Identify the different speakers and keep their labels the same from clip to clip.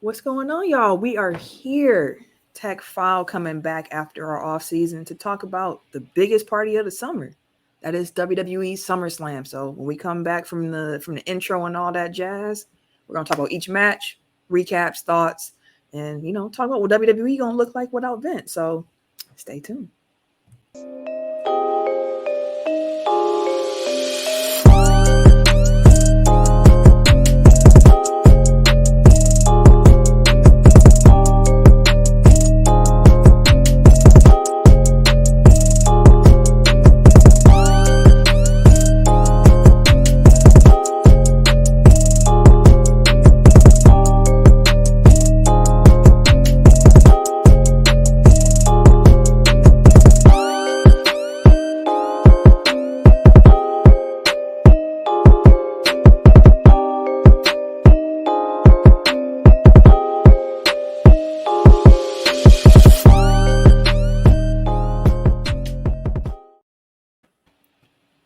Speaker 1: What's going on, y'all? We are here. Tech File coming back after our off season to talk about the biggest party of the summer. That is WWE SummerSlam. So when we come back from the intro and all that jazz, we're gonna talk about each match, recaps, thoughts, and talk about what WWE gonna look like without Vince. So stay tuned.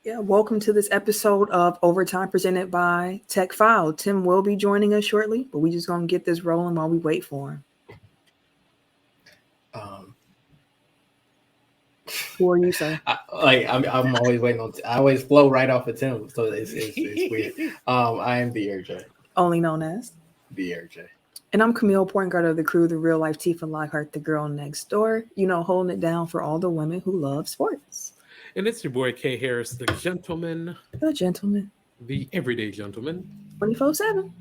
Speaker 1: Yeah, welcome to this episode of Overtime presented by Tech File. Tim will be joining us shortly, but we just gonna get this rolling while we wait for him. Who are you, sir?
Speaker 2: I'm always waiting on. I always flow right off of Tim, so it's weird. I am the RJ.
Speaker 1: Only known as
Speaker 2: the RJ.
Speaker 1: And I'm Camille, point guard of the crew, the real life Tifa Lockhart, the girl next door. Holding it down for all the women who love sports.
Speaker 3: And it's your boy K Harris, the gentleman.
Speaker 1: The gentleman.
Speaker 3: The everyday gentleman.
Speaker 1: 24/7.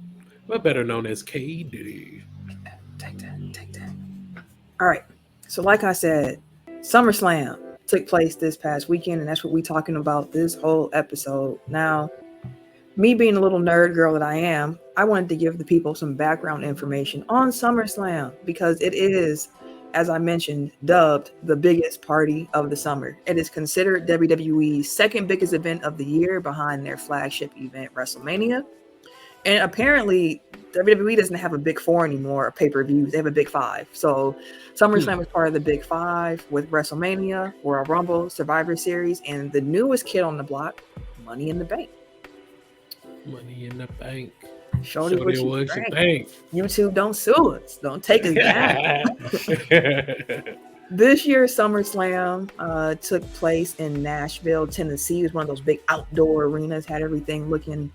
Speaker 3: But better known as KD.
Speaker 1: Take that. All right. So like I said, SummerSlam took place this past weekend, and that's what we're talking about this whole episode. Now, me being a little nerd girl that I am, I wanted to give the people some background information on SummerSlam because it is, as I mentioned, dubbed the biggest party of the summer. It is considered WWE's second biggest event of the year behind their flagship event, WrestleMania. And apparently, WWE doesn't have a big four anymore, pay-per-views. They have a big five. So SummerSlam is part of the big five with WrestleMania, Royal Rumble, Survivor Series, and the newest kid on the block, Money in the Bank.
Speaker 3: Money in the Bank.
Speaker 1: Show you what you
Speaker 3: bank.
Speaker 1: YouTube, don't sue us. Don't take us down. This year's SummerSlam took place in Nashville, Tennessee. It was one of those big outdoor arenas. Had everything looking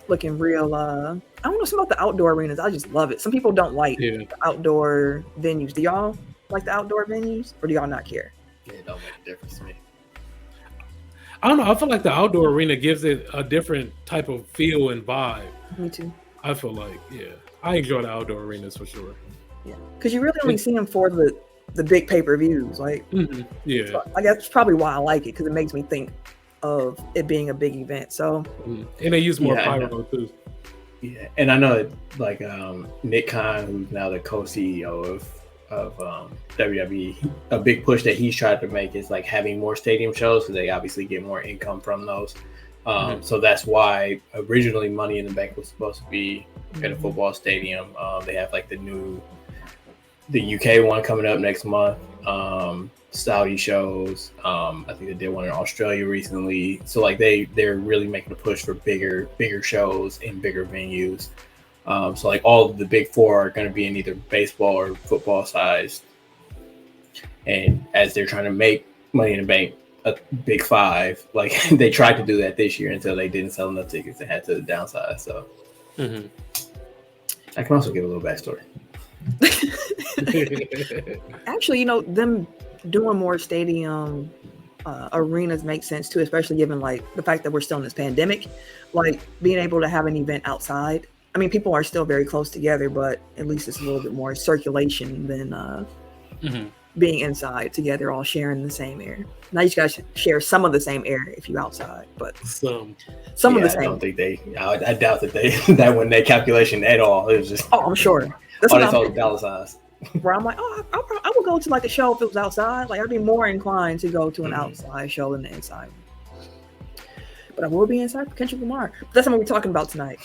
Speaker 1: real. I don't know something about the outdoor arenas. I just love it. Some people don't like the outdoor venues. Do y'all like the outdoor venues, or do y'all not care?
Speaker 2: Yeah, it don't make a difference to me.
Speaker 3: I don't know. I feel like the outdoor arena gives it a different type of feel and vibe.
Speaker 1: Me too.
Speaker 3: I feel like, I enjoy the outdoor arenas for sure.
Speaker 1: Yeah, because you really only see them for the big pay-per-views. Like,
Speaker 3: yeah,
Speaker 1: I guess that's probably why I like it, because it makes me think of it being a big event. So,
Speaker 3: and they use more pyro too.
Speaker 2: Yeah, and I know that like Nick Khan, who's now the co-CEO of WWE, a big push that he's tried to make is like having more stadium shows, so they obviously get more income from those. So that's why originally Money in the Bank was supposed to be at a football stadium. They have like the UK one coming up next month. Saudi shows. I think they did one in Australia recently. So like they're really making a push for bigger shows in bigger venues. So like all of the big four are going to be in either baseball or football size. And as they're trying to make Money in the Bank a big five, like they tried to do that this year until they didn't sell enough tickets and had to downsize. So I can also give a little backstory.
Speaker 1: Actually, them doing more stadium arenas makes sense too, especially given like the fact that we're still in this pandemic. Like being able to have an event outside. I mean, people are still very close together, but at least it's a little bit more circulation than being inside together, all sharing the same air. Now you guys share some of the same air if you're outside, but some of the same.
Speaker 2: I don't think I doubt that that wasn't their calculation at all. It was just.
Speaker 1: Oh, I'm sure.
Speaker 2: That's all dollar signs.
Speaker 1: Where I'm like, I would go to like a show if it was outside. Like I'd be more inclined to go to an outside show than the inside. But I will be inside for Kendrick Lamar. But that's not what we're talking about tonight.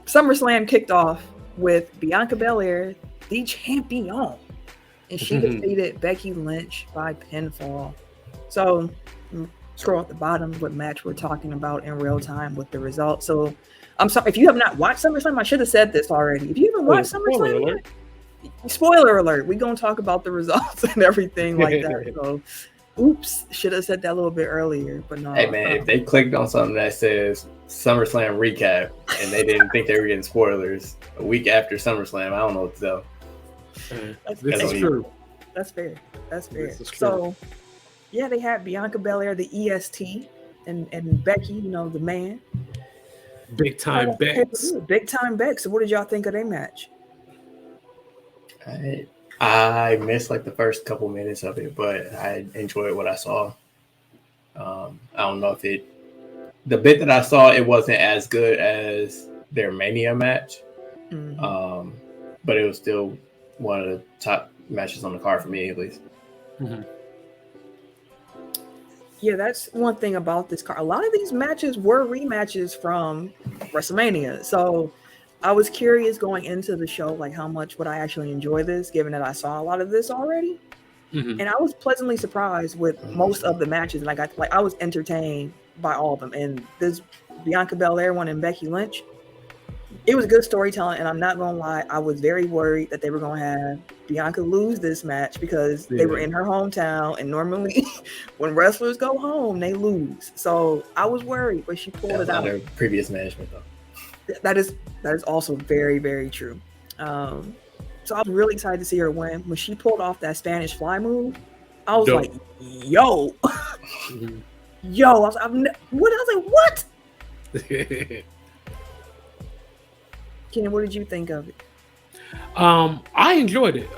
Speaker 1: SummerSlam kicked off with Bianca Belair, the champion, and she defeated Becky Lynch by pinfall. So scroll at the bottom what match we're talking about in real time with the results. So I'm sorry if you have not watched SummerSlam. I should have said this already. If you haven't watched
Speaker 3: Spoiler
Speaker 1: SummerSlam,
Speaker 3: alert.
Speaker 1: spoiler alert. We're gonna talk about the results and everything like that. So, oops, should have said that a little bit earlier. But no.
Speaker 2: Hey man, if they clicked on something that says SummerSlam recap and they didn't think they were getting spoilers a week after SummerSlam, I don't know what to tell.
Speaker 3: This is true.
Speaker 1: That's fair. That's fair.
Speaker 3: This is true.
Speaker 1: So, yeah, they had Bianca Belair, the EST, and Becky, you know, the man.
Speaker 3: Big time Bex.
Speaker 1: Big time Bex. So, what did y'all think of their match?
Speaker 2: I missed like the first couple minutes of it, but I enjoyed what I saw. I don't know if the bit that I saw, it wasn't as good as their Mania match, but it was still one of the top matches on the card for me, at least.
Speaker 3: Mm-hmm.
Speaker 1: Yeah, that's one thing about this card. A lot of these matches were rematches from WrestleMania. So I was curious going into the show, like how much would I actually enjoy this, given that I saw a lot of this already.
Speaker 3: Mm-hmm.
Speaker 1: And I was pleasantly surprised with most of the matches. And I was entertained by all of them. And this Bianca Belair one and Becky Lynch, it was good storytelling. And I'm not going to lie, I was very worried that they were going to have Bianca lose this match because they were in her hometown. And normally when wrestlers go home, they lose. So I was worried, but she pulled it out.
Speaker 2: Their previous management, though.
Speaker 1: That is also very, very true. So I was really excited to see her win. When she pulled off that Spanish fly move, I was like, yo. Yo. I was like, what? Kenny, what did you think of it?
Speaker 3: I enjoyed it.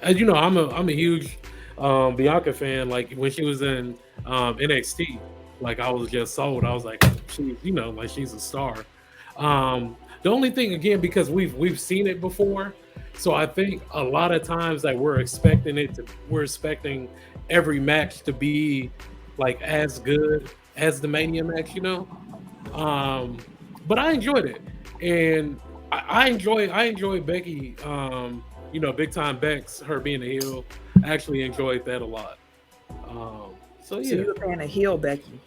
Speaker 3: As you know, I'm a huge Bianca fan. Like when she was in NXT, like I was just sold. I was like, she's a star. The only thing, again, because we've seen it before, so I think a lot of times that we're expecting every match to be like as good as the Mania match, you know. But I enjoyed it, and I enjoy Becky. Big time Bex, her being a heel. I actually enjoyed that a lot. So
Speaker 1: you're a fan of heel Becky?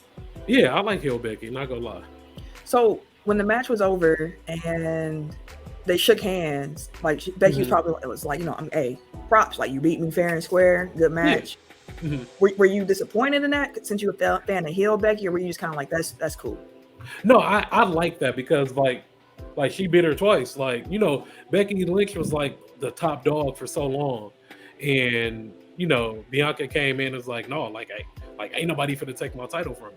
Speaker 3: Yeah, I like heel Becky. Not gonna lie.
Speaker 1: So when the match was over and they shook hands, like Becky was probably, it was like, props, like you beat me fair and square, good match. Yeah. Mm-hmm. Were you disappointed in that since you were a fan of heel Becky, or were you just kind of like, that's cool?
Speaker 3: No, I like that because like she beat her twice. Like, Becky Lynch was like the top dog for so long, and Bianca came in and was like, no, like ain't nobody finna take my title from me.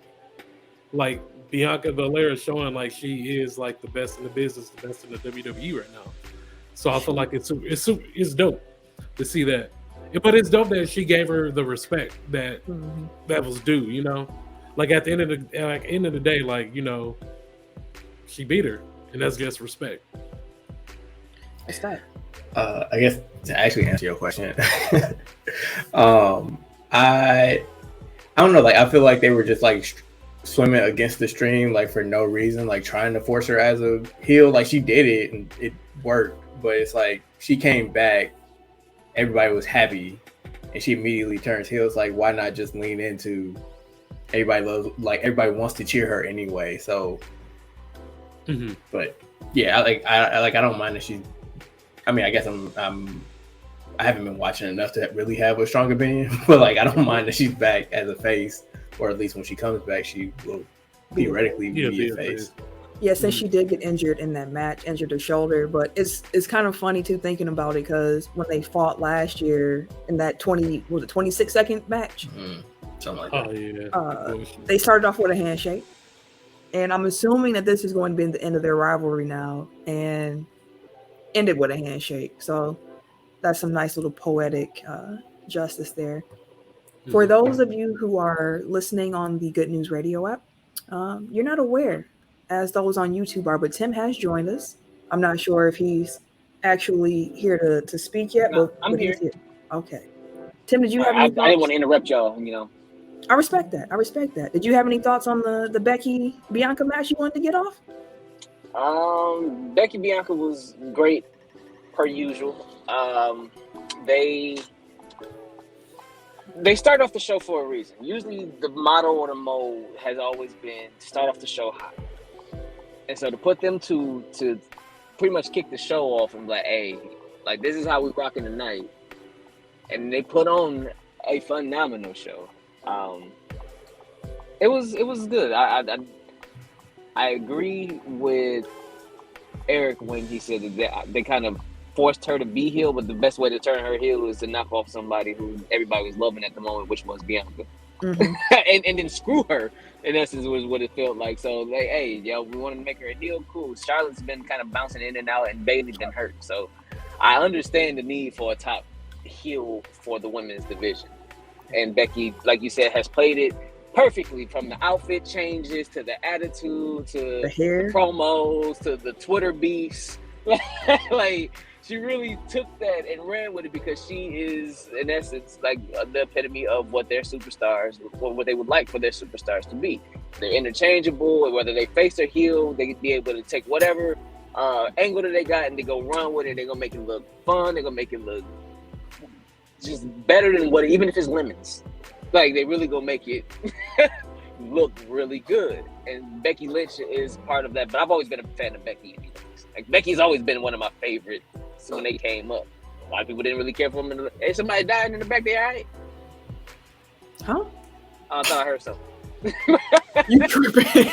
Speaker 3: Like Bianca Belair is showing like she is like the best in the business, the best in the WWE right now. So I feel like it's dope to see that. But it's dope that she gave her the respect that was due. Like at the end of the day, like she beat her, and that's just respect.
Speaker 1: What's that?
Speaker 2: I guess to actually answer your question, I don't know. Like I feel like they were just like swimming against the stream, like for no reason, like trying to force her as a heel. Like she did it and it worked, but it's like she came back, everybody was happy, and she immediately turns heel. It's like, why not just lean into everybody wants to cheer her anyway. So, but yeah, I don't mind that she's. I mean, I guess I haven't been watching enough to really have a strong opinion, but like I don't mind that she's back as a face. Or at least when she comes back, she will theoretically be a face.
Speaker 1: Yeah, since she did get injured in that match, injured her shoulder. But it's kind of funny too thinking about it, because when they fought last year in that 26-second match,
Speaker 2: something like that.
Speaker 1: They started off with a handshake, and I'm assuming that this is going to be the end of their rivalry now, and ended with a handshake. So that's some nice little poetic justice there. For those of you who are listening on the Good News Radio app, you're not aware, as those on YouTube are, but Tim has joined us. I'm not sure if he's actually here to speak yet, but
Speaker 4: I'm here.
Speaker 1: Okay. Tim, did you have any thoughts?
Speaker 4: I didn't want to interrupt y'all,
Speaker 1: I respect that. Did you have any thoughts on the Becky Bianca match you wanted to get off?
Speaker 4: Becky Bianca was great, per usual. They start off the show for a reason. Usually the motto or the mode has always been start off the show hot. And so to put them to pretty much kick the show off and be like, hey, like this is how we rocking tonight, and they put on a phenomenal show. It was good. I agree with Eric when he said that they kind of forced her to be heel, but the best way to turn her heel is to knock off somebody who everybody was loving at the moment, which was Bianca.
Speaker 1: Mhm.
Speaker 4: and then screw her, in essence, was what it felt like. So, like, hey, yo, we want to make her a heel, cool. Charlotte's been kind of bouncing in and out, and Bayley's been hurt. So, I understand the need for a top heel for the women's division. And Becky, like you said, has played it perfectly, from the outfit changes to the attitude to
Speaker 1: The hair.
Speaker 4: the promos to the Twitter beefs. Like, she really took that and ran with it, because she is, in essence, like the epitome of what their superstars, what they would like for their superstars to be. They're interchangeable, and whether they face or heel, they can be able to take whatever angle that they got and they go run with it. They're gonna make it look fun. They're gonna make it look just better than what, even if it's lemons. Like, they really gonna make it look really good. And Becky Lynch is part of that. But I've always been a fan of Becky anyways. Like, Becky's always been one of my favorites when they came up. A lot of people didn't really care for them. Hey, somebody dying in the back there, all right?
Speaker 1: Huh?
Speaker 4: I thought I heard something.
Speaker 1: You tripping?
Speaker 4: I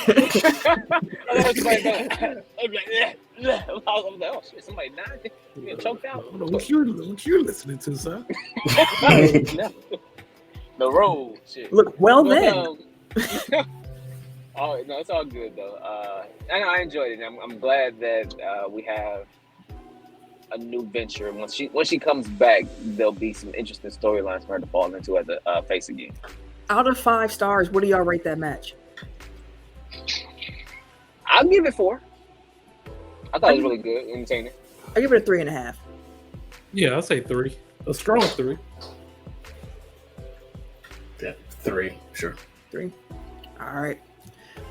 Speaker 4: thought somebody died. I was like, oh shit, somebody died? You get choked out?
Speaker 3: I don't know what you're listening to, sir.
Speaker 4: The road shit.
Speaker 1: Look, well
Speaker 4: But,
Speaker 1: then.
Speaker 4: oh no, it's all good though. I enjoyed it. I'm glad that we have a new venture. Once she comes back, there'll be some interesting storylines for her to fall into as a face again.
Speaker 1: Out of 5 stars, what do y'all rate that match?
Speaker 4: I'll give it 4. I thought it was really good, entertaining.
Speaker 1: I give it a 3.5.
Speaker 3: Yeah, I'll say 3. A strong 3.
Speaker 2: Yeah, 3, sure.
Speaker 1: 3. All right.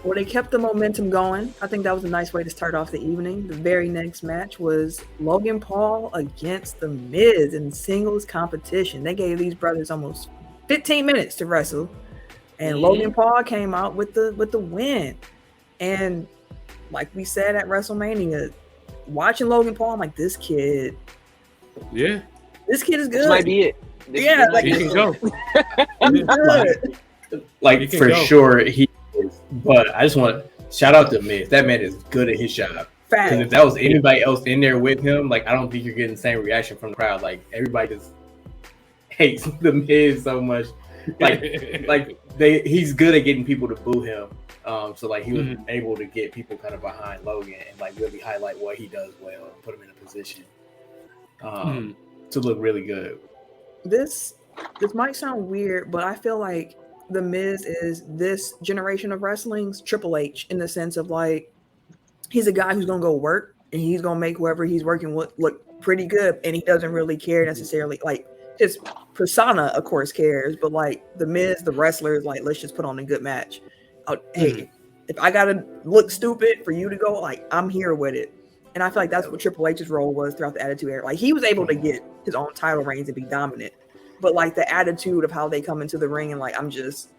Speaker 1: Well, they kept the momentum going. I think that was a nice way to start off the evening. The very next match was Logan Paul against The Miz in singles competition. They gave these brothers almost 15 minutes to wrestle, and Logan Paul came out with the win. And like we said at WrestleMania, watching Logan Paul, I'm like, this kid is good.
Speaker 4: This might be it.
Speaker 1: Yeah, like,
Speaker 3: He can go.
Speaker 1: he's good.
Speaker 2: Like, for
Speaker 3: go.
Speaker 2: sure, he is. But I just want to shout out to Miz. That man is good at his job. Because
Speaker 1: Fact.
Speaker 2: if that was anybody else in there with him, like, I don't think you're getting the same reaction from the crowd. Like, everybody just hates the Miz so much. Like he's good at getting people to boo him. So like he was able to get people kind of behind Logan and like really highlight what he does well and put him in a position to look really good.
Speaker 1: This might sound weird, but I feel like The Miz is this generation of wrestling's Triple H, in the sense of like, he's a guy who's gonna go work and he's gonna make whoever he's working with look pretty good, and he doesn't really care necessarily. Like, his persona, of course, cares, but like The Miz, the wrestler, is like, let's just put on a good match. Hey, if I gotta look stupid for you to go, like, I'm here with it. And I feel like that's what Triple H's role was throughout the Attitude Era. Like, he was able to get his own title reigns and be dominant, but like the attitude of how they come into the ring and like, I'm just,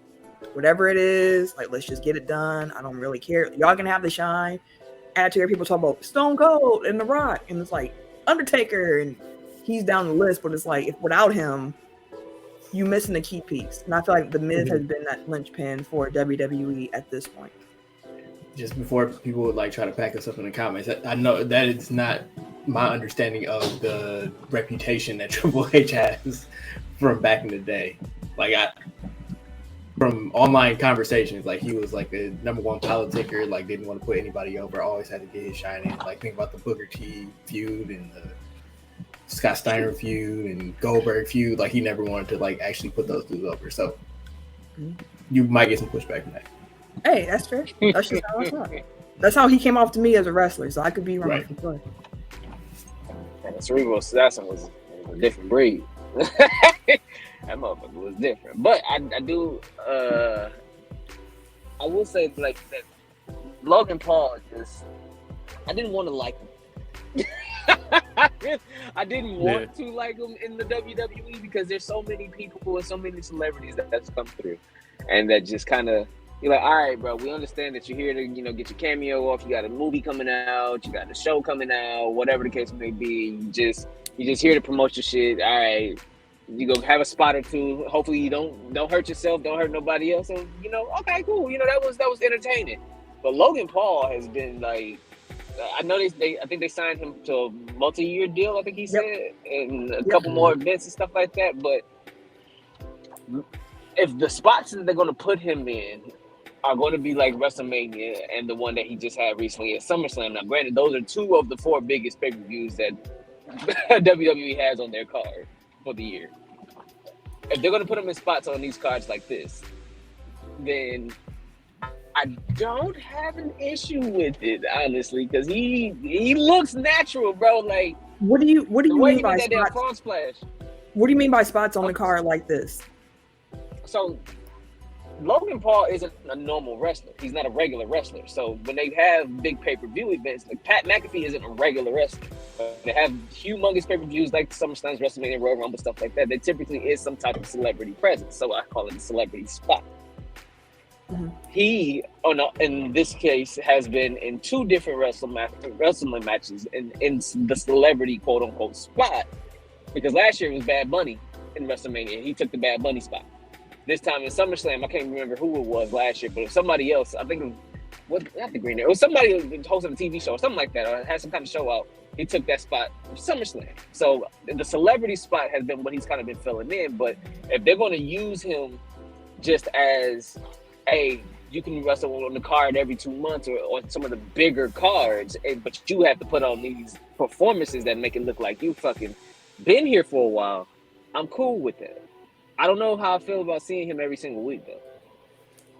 Speaker 1: whatever it is, like, let's just get it done. I don't really care. Y'all can have the shine. Attitude Era people talk about Stone Cold and The Rock, and it's like Undertaker, and he's down the list, but it's like, if without him, you missing the key piece. And I feel like The Miz has been that linchpin for WWE at this point.
Speaker 2: Just before people would like try to pack us up in the comments, I know that it's not my understanding of the reputation that Triple H has from back in the day. Like, from online conversations, like, he was like the #1 politicker, like didn't want to put anybody over, always had to get his shine in. Like, think about the Booker T feud and the Scott Steiner feud and Goldberg feud. Like, he never wanted to like actually put those dudes over. So you might get some pushback from that.
Speaker 1: Hey, that's fair. That's just how I thought. That's how he came off to me as a wrestler, so I could be wrong.
Speaker 2: Right.
Speaker 1: For sure.
Speaker 4: And Cerebral Assassin was a different breed. That motherfucker was different. But I do I will say, like, that Logan Paul just, I didn't want to like him. I didn't want to like him in the WWE, because there's so many people and so many celebrities that's come through, and that just kind of You're like, all right, bro, we understand that you're here to, get your cameo off. You got a movie coming out, you got a show coming out, whatever the case may be. You just here to promote your shit. All right, you go have a spot or two. Hopefully you don't hurt yourself, don't hurt nobody else. And okay, cool. That was entertaining. But Logan Paul has been like, I know I think they signed him to a multi-year deal. I think he said, and a couple more events and stuff like that. But if the spots that they're going to put him in are going to be like WrestleMania and the one that he just had recently at SummerSlam. Now, granted, those are two of the four biggest pay-per-views that WWE has on their card for the year. If they're going to put him in spots on these cards like this, then I don't have an issue with it, honestly, because he looks natural, bro. Like,
Speaker 1: what do you mean by
Speaker 4: spots? Front splash.
Speaker 1: What do you mean by spots on the card like this?
Speaker 4: So Logan Paul isn't a normal wrestler. He's not a regular wrestler. So when they have big pay-per-view events, like Pat McAfee isn't a regular wrestler. They have humongous pay-per-views like SummerSlam, WrestleMania, Royal Rumble, stuff like that. There typically is some type of celebrity presence. So I call it a celebrity spot. Mm-hmm. He, in this case, has been in two different wrestling matches in the celebrity quote-unquote spot. Because last year it was Bad Bunny in WrestleMania. He took the Bad Bunny spot. This time in SummerSlam, I can't remember who it was last year, but it was somebody else. I think it was not the Green Arrow. It was somebody who was hosting a TV show or something like that, or had some kind of show out. He took that spot from SummerSlam. So the celebrity spot has been what he's kind of been filling in. But if they're going to use him just as, hey, you can wrestle on the card every 2 months or on some of the bigger cards, but you have to put on these performances that make it look like you fucking been here for a while, I'm cool with that. I don't know how I feel about seeing him every single week, though.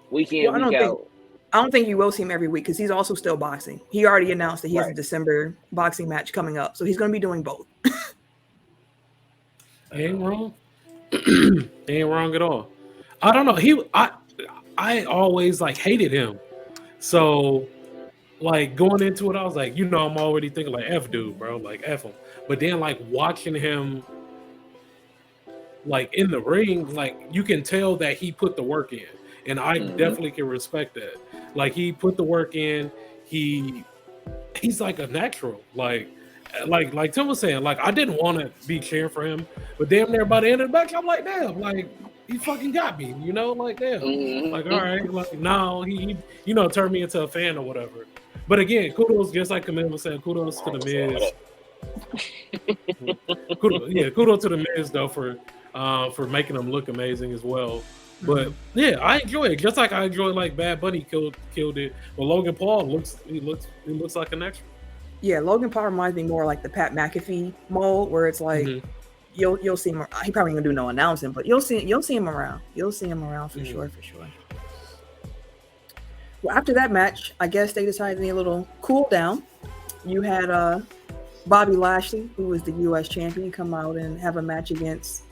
Speaker 4: Week in, week out.
Speaker 1: I don't think you will see him every week because he's also still boxing. He already announced that he has a December boxing match coming up, so he's going to be doing both.
Speaker 3: Ain't wrong. Ain't wrong at all. I don't know. I always hated him. So going into it, I was like, I'm already thinking F dude, bro, F him. But then watching him in the ring, you can tell that he put the work in. And I definitely can respect that. He put the work in. He's like a natural. Like Tim was saying, I didn't want to be cheering for him, but damn near by the end of the match, I'm like, damn, he fucking got me, damn. All right, now he turned me into a fan or whatever. But again, kudos, just like Camille was saying, kudos to the Miz. Kudos to the Miz though for making him look amazing as well. But yeah, I enjoy it. Just like I enjoy Bad Bunny killed it. But Logan Paul looks like an extra.
Speaker 1: Yeah, Logan Paul reminds me more like the Pat McAfee mold, where it's you'll see him. He probably ain't gonna do no announcing, but you'll see him around. You'll see him around for sure. Well, after that match, I guess they decided to need a little cool down. You had Bobby Lashley, who was the U.S. champion, come out and have a match against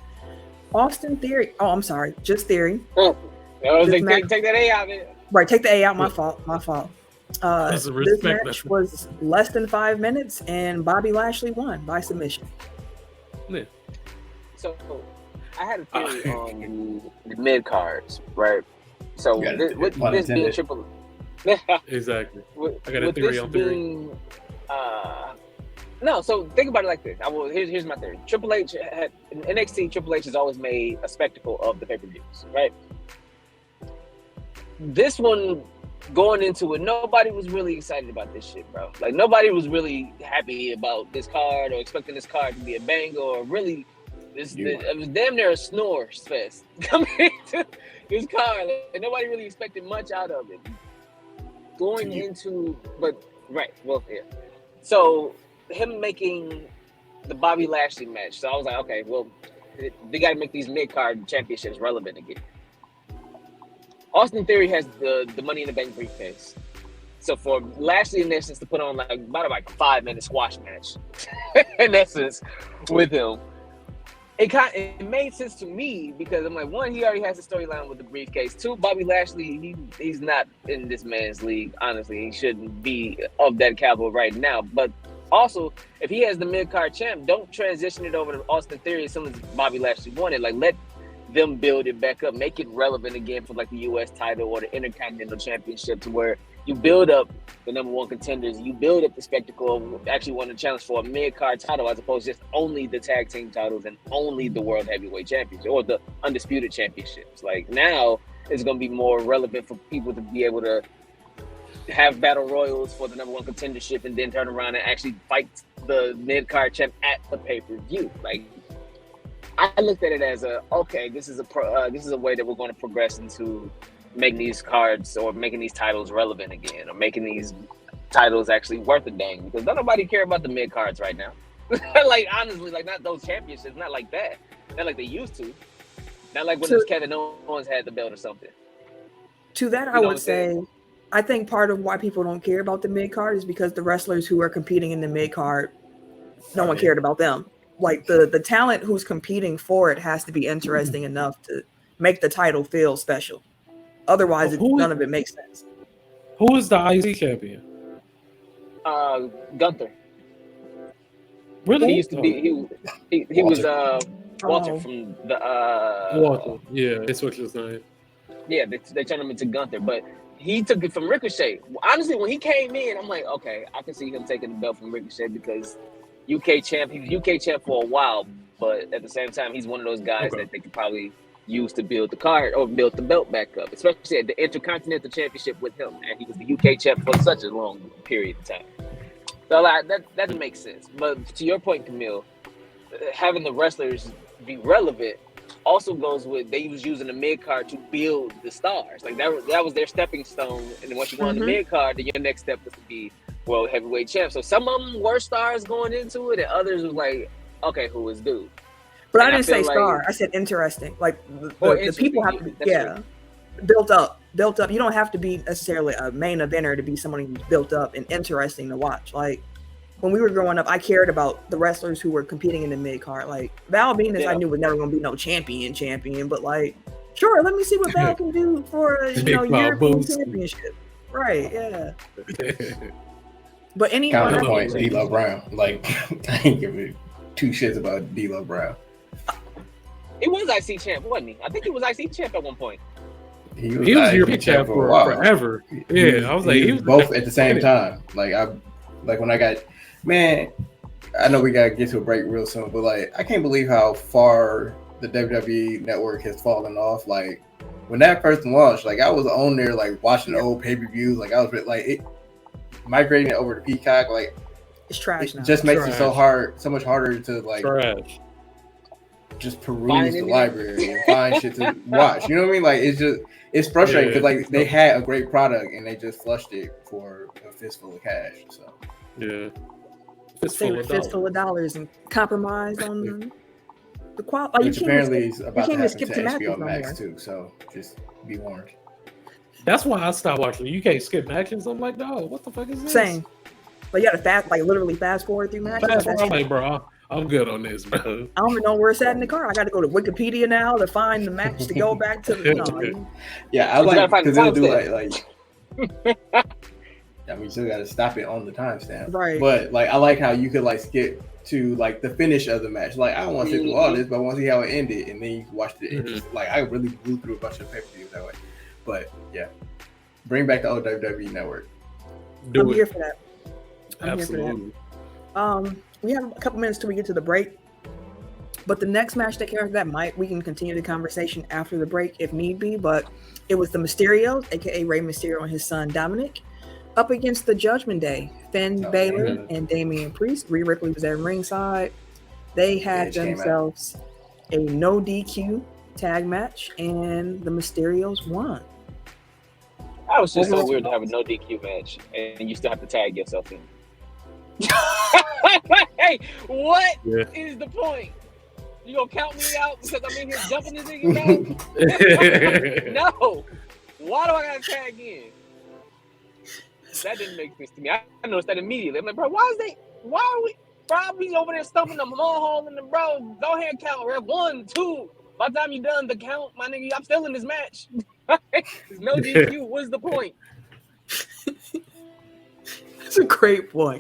Speaker 1: Austin Theory. Oh, I'm sorry, just Theory.
Speaker 4: Oh, take that A out, man.
Speaker 1: Right, take the A out. My fault.
Speaker 3: This
Speaker 1: match was less than 5 minutes, and Bobby Lashley won by submission.
Speaker 3: Yeah.
Speaker 4: So, I had a theory on the mid cards, right? So, with this being triple,
Speaker 3: exactly. I got a theory on theory.
Speaker 4: No, so think about it like this. Here's my theory. Triple H had in NXT. Triple H has always made a spectacle of the pay-per-views, right? This one, going into it, nobody was really excited about this shit, bro. Nobody was really happy about this card or expecting this card to be a banger or really. It was damn near a snores fest coming into this card. Nobody really expected much out of it. So him making the Bobby Lashley match. So I was like, okay, well, they got to make these mid-card championships relevant again. Austin Theory has the Money in the Bank briefcase. So for Lashley, in essence, to put on about a 5-minute squash match, in essence, with him, it made sense to me because I'm like, one, he already has a storyline with the briefcase. Two, Bobby Lashley, he's not in this man's league. Honestly, he shouldn't be of that caliber right now. But also, if he has the mid-card champ, don't transition it over to Austin Theory as soon as Bobby Lashley won it. Let them build it back up, make it relevant again for like the U.S. title or the Intercontinental Championship, to where you build up the number one contenders, you build up the spectacle of actually wanting to challenge for a mid-card title as opposed to just only the tag team titles and only the World Heavyweight Championship or the Undisputed Championships. Like now it's going to be more relevant for people to be able to have battle royals for the number one contendership and then turn around and actually fight the mid-card champ at the pay-per-view. Like, I looked at it as this is a way that we're going to progress into making these cards or making these titles relevant again, or making these titles actually worth a dang, because don't nobody care about the mid cards right now. Like honestly, like not those championships, not like that, not like they used to, not like when Kevin Owens had the belt or something.
Speaker 1: To that, I would say, I think part of why people don't care about the mid card is because the wrestlers who are competing in the mid card, no one cared about them. Like the talent who's competing for it has to be interesting enough to make the title feel special. Otherwise, none of it makes sense.
Speaker 3: Who is the IC champion?
Speaker 4: Gunther.
Speaker 3: Really?
Speaker 4: He used to be. He was Walter from the.
Speaker 3: Walter. Yeah, they switched his name.
Speaker 4: Yeah, they turned him into Gunther, but he took it from Ricochet. Honestly, when he came in, I'm like, okay, I can see him taking the belt from Ricochet because UK champ. He was UK champ for a while, but at the same time, he's one of those guys that they could probably use to build the card or build the belt back up, especially at the Intercontinental Championship with him, and he was the UK champ for such a long period of time. So like that makes sense. But to your point, Camille, having the wrestlers be relevant also goes with they was using the mid card to build the stars. Like that was their stepping stone, and then once you go on the mid card, then your next step was to be World Heavyweight Champ. So some of them were stars going into it, and others was like, okay, who is dude?
Speaker 1: But I didn't say star. I said interesting. Like the people have to be built up. You don't have to be necessarily a main eventer to be someone who's built up and interesting to watch. Like when we were growing up, I cared about the wrestlers who were competing in the mid card. Like Val Venus, I knew was never going to be no champion. But like, sure, let me see what Val can do for European championship. Right? Yeah. But anyone
Speaker 2: counterpoint, D'Lo Brown. Like I ain't giving two shits about D'Lo Brown.
Speaker 4: He was IC champ, wasn't he? I think he was IC champ at one point.
Speaker 2: He was European champ for
Speaker 3: forever. Yeah, I was like,
Speaker 2: he was both at the same time. Like when I got, man, I know we gotta get to a break real soon, but like I can't believe how far the WWE network has fallen off. Like when that first launched, like I was on there like watching old pay-per-views. Like I was like it migrating over to Peacock. Like
Speaker 1: it's trash.
Speaker 2: It just makes it so much harder to like.
Speaker 3: Trash.
Speaker 2: Just peruse the library and find shit to watch. You know what I mean? Like it's frustrating because like they had a great product and they just flushed it for a fistful of cash. So
Speaker 1: fistful of dollars and compromised on the quality.
Speaker 2: Which apparently is about to happen to HBO Max too. So just be warned.
Speaker 3: That's why I stopped watching. You can't skip matches. I'm like, dog, what the fuck is this?
Speaker 1: Same. But you got to literally fast forward through matches.
Speaker 3: I'm like, bro, I'm good on this, bro.
Speaker 1: I don't even know where it's at in the car. I got to go to Wikipedia now to find the match to go back to the.
Speaker 2: Yeah, I like because they'll do like. I mean, you still got to stop it on the timestamp,
Speaker 1: right?
Speaker 2: But like, I like how you could like skip to like the finish of the match. Like, I don't want to sit through all this, but I want to see how it ended, and then you can watch the. Like, I really blew through a bunch of pay-per-views that way. But yeah, bring back the old WWE network.
Speaker 1: I'm here for that.
Speaker 3: Absolutely.
Speaker 1: We have a couple minutes till we get to the break, but the next match we can continue the conversation after the break if need be. But it was the Mysterios, aka Rey Mysterio and his son Dominic, up against the Judgment Day, Finn Balor and Damian Priest. Rhea Ripley was at ringside. They had themselves a no DQ tag match, and the Mysterios won.
Speaker 4: I was just so weird to have a no DQ match, and you still have to tag yourself in. Hey, what is the point? You gonna count me out because I'm in here jumping this nigga out? No. Why do I gotta tag in? That didn't make sense to me. I noticed that immediately. I'm like, bro, why are we probably over there stumping the hole in the bro? Go ahead and count, ref. 1, 2. By the time you done the count, my nigga, I'm still in this match. There's no DQ. What's the point?
Speaker 1: That's a great point.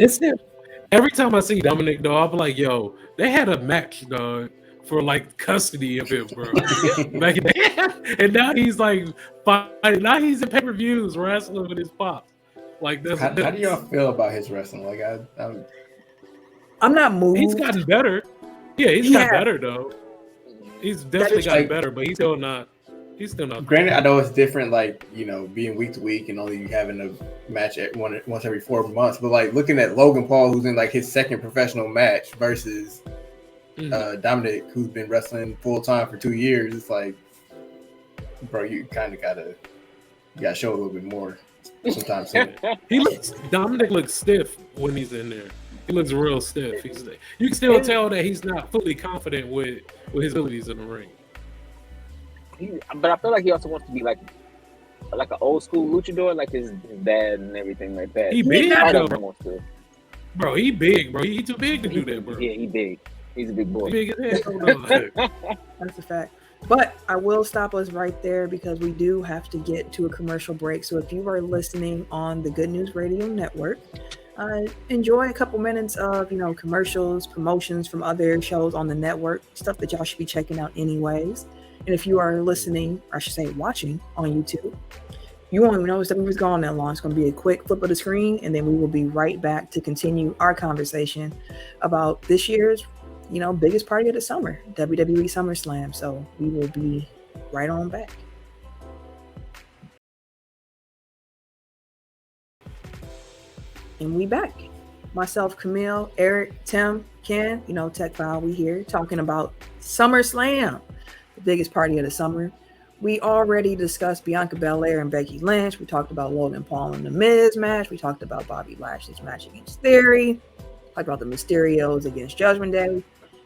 Speaker 3: Every time I see Dominic, though, I'm like, yo, they had a match, dog. for like custody of him, bro. Back in and now he's like fighting. Now he's in pay-per-views wrestling with his pops. Like
Speaker 2: How do y'all feel about his wrestling? Like
Speaker 1: I'm not moved.
Speaker 3: He's gotten better. Yeah, he's got better though. He's definitely gotten better, but he's still not.
Speaker 2: Granted, I know it's different, like, you know, being week to week and only having a match at once every 4 months. But like looking at Logan Paul, who's in like his second professional match, versus Dominic, who's been wrestling full time for 2 years, it's like, bro, you kind of gotta show a little bit more sometimes.
Speaker 3: Dominic looks stiff when he's in there. He looks real stiff. You can still tell that he's not fully confident with his abilities in the ring.
Speaker 4: But I feel like he also wants to be like an old school luchador, like his dad and everything like that.
Speaker 3: He big,
Speaker 4: bro.
Speaker 3: He big, bro. He too big to do that, bro.
Speaker 4: Yeah, he big. He's a big boy.
Speaker 3: He big as hell.
Speaker 1: That's a fact. But I will stop us right there because we do have to get to a commercial break. So if you are listening on the Good News Radio Network, enjoy a couple minutes of, you know, commercials, promotions from other shows on the network, stuff that y'all should be checking out anyways. And if you are listening, or I should say watching on YouTube, you won't even notice that we was gone that long. It's going to be a quick flip of the screen, and then we will be right back to continue our conversation about this year's, you know, biggest party of the summer, WWE SummerSlam. So we will be right on back. And we back. Myself, Camille, Eric, Tim, Ken, you know, Tech File, we here talking about SummerSlam, the biggest party of the summer. We already discussed Bianca Belair and Becky Lynch. We talked about Logan Paul and The Miz match. We talked about Bobby Lashley's match against Theory. Talked about the Mysterios against Judgment Day.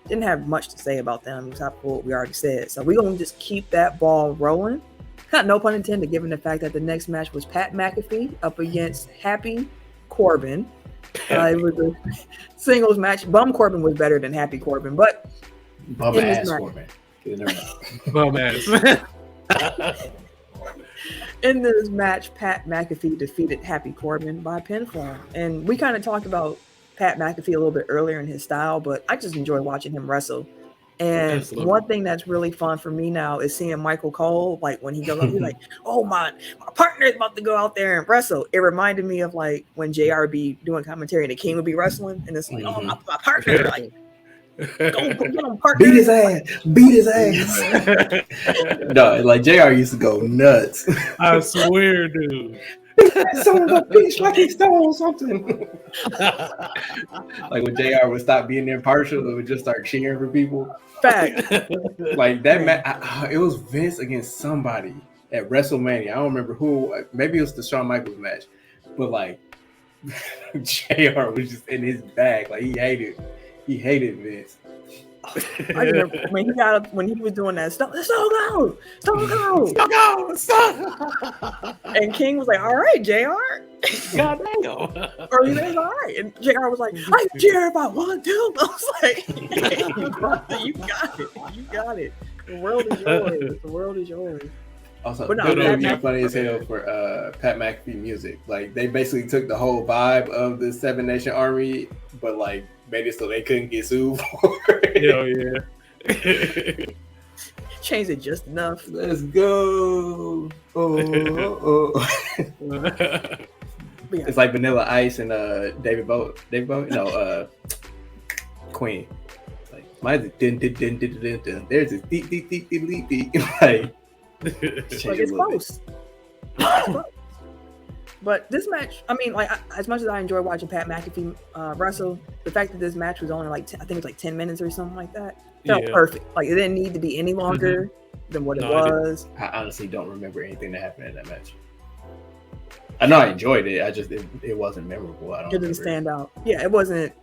Speaker 1: Didn't have much to say about them except for what we already said. So we're going to just keep that ball rolling. No pun intended, given the fact that the next match was Pat McAfee up against Happy Corbin. It was a singles match. Bum Corbin was better than Happy Corbin, but
Speaker 2: bum ass Corbin.
Speaker 3: Bum ass.
Speaker 1: In this match, Pat McAfee defeated Happy Corbin by pinfall. And we kind of talked about Pat McAfee a little bit earlier in his style, but I just enjoy watching him wrestle. And one thing that's really fun for me now is seeing Michael Cole, like when he goes up, he's like, oh my partner is about to go out there and wrestle. It reminded me of like when JR be doing commentary and the King would be wrestling, and it's like, oh my partner, like, go get him, partner.
Speaker 2: Beat his ass. No, like JR used to go nuts.
Speaker 3: I swear, dude.
Speaker 2: Son of a bitch, like he stole something. Like when JR would stop being impartial, it would just start cheering for people.
Speaker 1: Fact.
Speaker 2: Like that match, it was Vince against somebody at WrestleMania. I don't remember who. Maybe it was the Shawn Michaels match, but like JR was just in his bag. Like he hated Vince.
Speaker 1: I remember when he was doing that stuff. Stone Cold. And King was like, "All right, Jr."
Speaker 3: God damn.
Speaker 1: Or he was all right, and Jr. was like, "I can cheer if I want to." I was like, hey, "You got it. The world is yours."
Speaker 2: Also, it would funny as hell for Pat McAfee music. Like they basically took the whole vibe of the Seven Nation Army, but like made it so they couldn't get sued for it.
Speaker 3: Hell yeah.
Speaker 1: Changed it just enough.
Speaker 2: Let's go. It's like Vanilla Ice and David Bowie. No, Queen. Like mine's dun. There's a deep. Like
Speaker 1: it's close. But this match, I mean, like as much as I enjoy watching Pat McAfee wrestle, the fact that this match was only like I think it's like 10 minutes or something like that felt perfect. Like it didn't need to be any longer than what it was.
Speaker 2: I honestly don't remember anything that happened in that match. I know I enjoyed it. It wasn't memorable. It
Speaker 1: didn't stand out. Yeah, it wasn't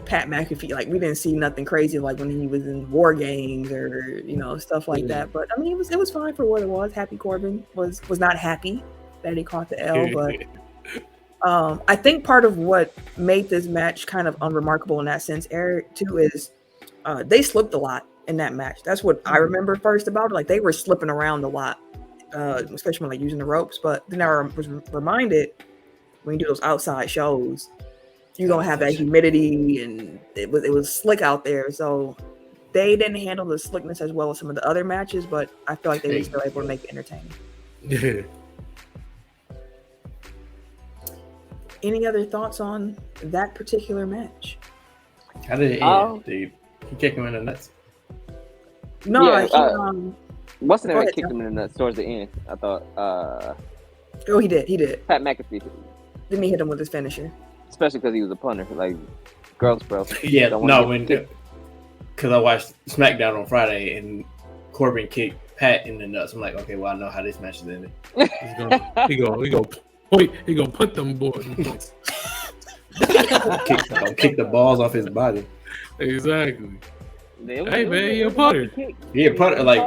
Speaker 1: Pat McAfee. Like we didn't see nothing crazy like when he was in War Games or stuff like that. But I mean, it was fine for what it was. Happy Corbin was not happy that he caught the L, but I think part of what made this match kind of unremarkable in that sense, Eric, too, is they slipped a lot in that match. That's what I remember first about it. Like they were slipping around a lot, especially when like using the ropes. But then I was reminded when you do those outside shows, you're gonna have that humidity, and it was slick out there. So they didn't handle the slickness as well as some of the other matches, but I feel like they were still able to make it entertaining.
Speaker 3: Yeah.
Speaker 1: Any other thoughts on that particular match?
Speaker 2: How did it end? Did he kick him in the nuts?
Speaker 1: No,
Speaker 4: Yeah, what's the
Speaker 1: Go
Speaker 4: name?
Speaker 1: ahead,
Speaker 4: Kicked
Speaker 1: John.
Speaker 4: him in the nuts towards the end. I thought.
Speaker 1: Oh, he did.
Speaker 4: Pat McAfee,
Speaker 1: Then he hit him with his finisher.
Speaker 4: especially because he was a punter. Like, gross, bro.
Speaker 2: Yeah,
Speaker 4: Don't wanna
Speaker 2: no,
Speaker 4: get kicked.
Speaker 2: because I watched SmackDown on Friday and Corbin kicked Pat in the nuts. I'm like, okay, well, I know how this match is ended.
Speaker 3: He gonna put them boys in place.
Speaker 2: kick the balls off his body.
Speaker 3: Exactly.
Speaker 4: Hey
Speaker 3: man, he a punter.
Speaker 2: He a punter, like,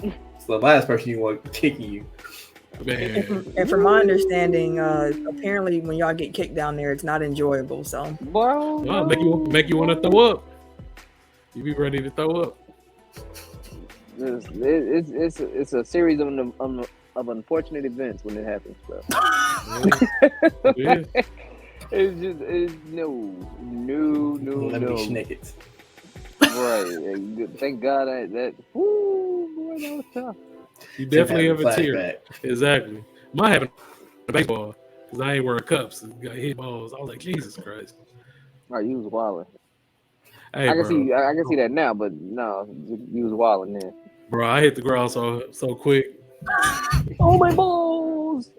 Speaker 2: it's the last person you want kicking you.
Speaker 3: Man.
Speaker 1: And from my understanding, apparently when y'all get kicked down there, it's not enjoyable. So,
Speaker 4: bro.
Speaker 3: Well, make you want to throw up. You be ready to throw up.
Speaker 4: It's a series of unfortunate events when it happens, bro.
Speaker 3: Yeah.
Speaker 4: It's no.
Speaker 2: Lemony Snickets.
Speaker 4: Right. Thank God that. Woo, boy, that was tough.
Speaker 3: You definitely have a
Speaker 2: Flashback.
Speaker 3: tear. Exactly. Mine happened to baseball because I ain't wearing cups and got hit balls. I was like, Jesus Christ.
Speaker 4: Right, you was wilding.
Speaker 3: Hey,
Speaker 4: I can
Speaker 3: bro.
Speaker 4: see that now, but no, you was wilding then.
Speaker 3: Bro, I hit the ground so quick.
Speaker 4: Oh my balls!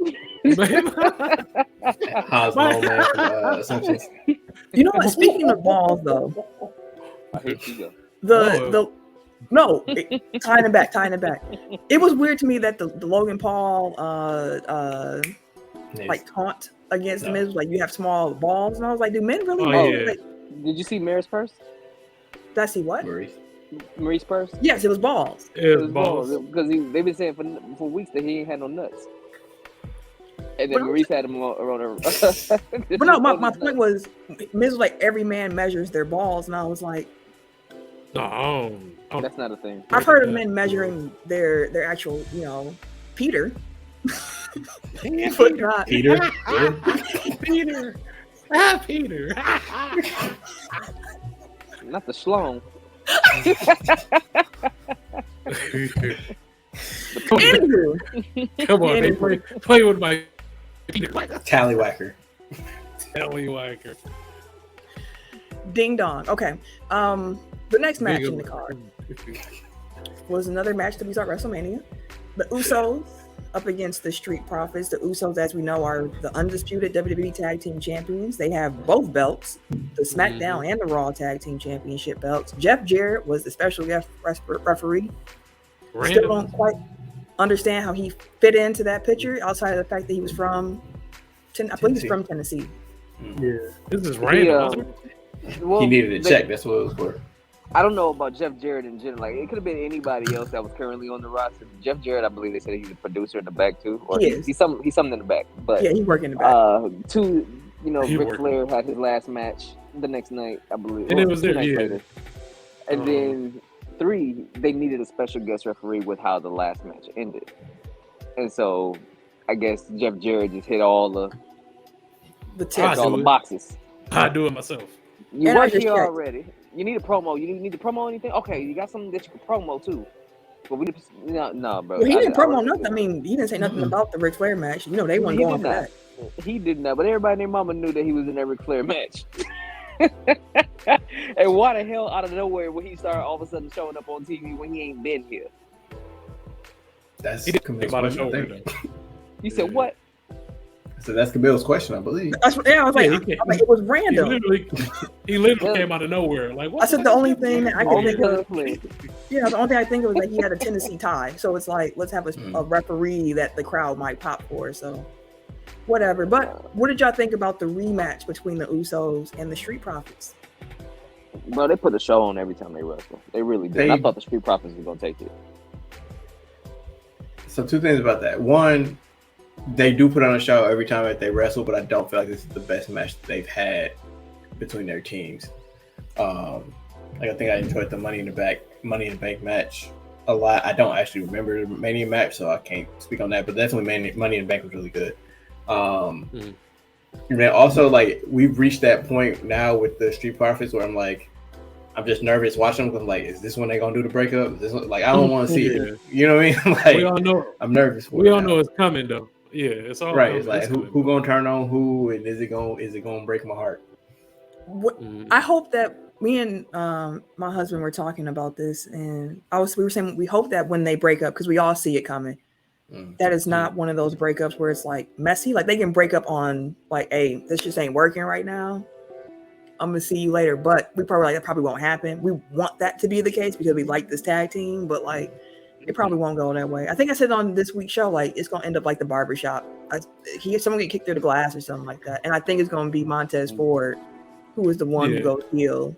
Speaker 2: Osmo, man, from Simpsons.
Speaker 1: you know what? Speaking of balls, though,
Speaker 4: I hate you,
Speaker 1: tying it back. It was weird to me that the Logan Paul like taunt against the Miz was like, you have small balls, and I was like, do men really?
Speaker 3: Yeah.
Speaker 1: Like,
Speaker 4: Did you see Mary's purse?
Speaker 1: did I see what?
Speaker 4: Marie's purse?
Speaker 1: Yes, it was balls.
Speaker 3: It was balls.
Speaker 4: Because they've been saying for weeks that he ain't had no nuts. And then
Speaker 1: But-
Speaker 4: Maurice had him on her.
Speaker 1: But no, my point was, Miz was like, every man measures their balls, and I was like,
Speaker 3: No,
Speaker 4: That's not a thing.
Speaker 1: I've heard of men measuring their actual, Peter. But not.
Speaker 2: Peter.
Speaker 3: Peter. Peter.
Speaker 4: Not the schlong.
Speaker 1: Anywho,
Speaker 3: Come on, they play with my Peter.
Speaker 2: Tallywhacker.
Speaker 3: Tallywhacker.
Speaker 1: ding dong. Okay. The next match in the card was another match to be at WrestleMania. The Usos up against the Street Profits. The Usos, as we know, are the undisputed WWE Tag Team Champions. They have both belts, the SmackDown and the Raw Tag Team Championship belts. Jeff Jarrett was the special guest referee. Still don't quite understand how he fit into that picture outside of the fact that he was from, I believe he's from Tennessee.
Speaker 3: Yeah, this is random.
Speaker 2: He needed a check. That's what it was for.
Speaker 4: I don't know about Jeff Jarrett in general. Like, it could have been anybody else that was currently on the roster. Jeff Jarrett, I believe they said he's a producer in the back too, or he's something in the back. But
Speaker 1: yeah, he's working in the back.
Speaker 4: Ric Flair had his last match the next night, I believe,
Speaker 3: and it was there,
Speaker 4: later. And then 3, they needed a special guest referee with how the last match ended, and so I guess Jeff Jarrett just hit all the boxes.
Speaker 3: I do it myself.
Speaker 4: You work here already. You need a promo. You need to promo anything? Okay, you got something that you can promo too. But we no, bro.
Speaker 1: Well, he didn't promo nothing. I mean, he didn't say nothing about the Ric Flair match. They weren't going for that.
Speaker 4: He did not. But everybody and their mama knew that he was in that Ric Flair match. And why the hell out of nowhere would he start all of a sudden showing up on TV when he ain't been here?
Speaker 2: That's
Speaker 3: Camille's question.
Speaker 4: You said what?
Speaker 2: So that's Camille's question, I believe.
Speaker 1: I was like, it was random.
Speaker 3: He literally came out of nowhere. Like, what?
Speaker 1: I said the only thing that I could think of. Yeah, the only thing I think of was that he had a Tennessee tie. So it's like, let's have a referee that the crowd might pop for. So whatever. But what did y'all think about the rematch between the Usos and the Street Profits?
Speaker 4: Bro, they put a show on every time they wrestle. They really did. I thought the Street Profits was gonna take it.
Speaker 2: So 2 things about that. One, they do put on a show every time that they wrestle, but I don't feel like this is the best match that they've had between their teams. I think I enjoyed the Money in the Bank match a lot. I don't actually remember the Mania match, so I can't speak on that. But definitely, Money in the Bank was really good. And then also, like, we've reached that point now with the Street Profits where I'm like, I'm just nervous watching them. I'm like, is this when they gonna do the breakup? Is this like, I don't want to see
Speaker 3: Yeah.
Speaker 2: it. You know what I mean? Like,
Speaker 3: We all know.
Speaker 2: I'm nervous for
Speaker 3: We
Speaker 2: it
Speaker 3: all
Speaker 2: now.
Speaker 3: know it's coming though. Yeah, it's all
Speaker 2: Right.
Speaker 3: coming.
Speaker 2: It's like, who gonna turn on who, and is it gonna break my heart?
Speaker 1: I hope that me and my husband were talking about this, and we were saying we hope that when they break up, because we all see it coming, that is not one of those breakups where it's like messy. Like they can break up on like, hey, this just ain't working right now. I'm gonna see you later. But we probably that probably won't happen. We want that to be the case because we like this tag team, but like it probably won't go that way. I think I said on this week's show, like it's gonna end up like the barbershop. Someone get kicked through the glass or something like that. And I think it's gonna be Montez Ford, who is the one who goes heel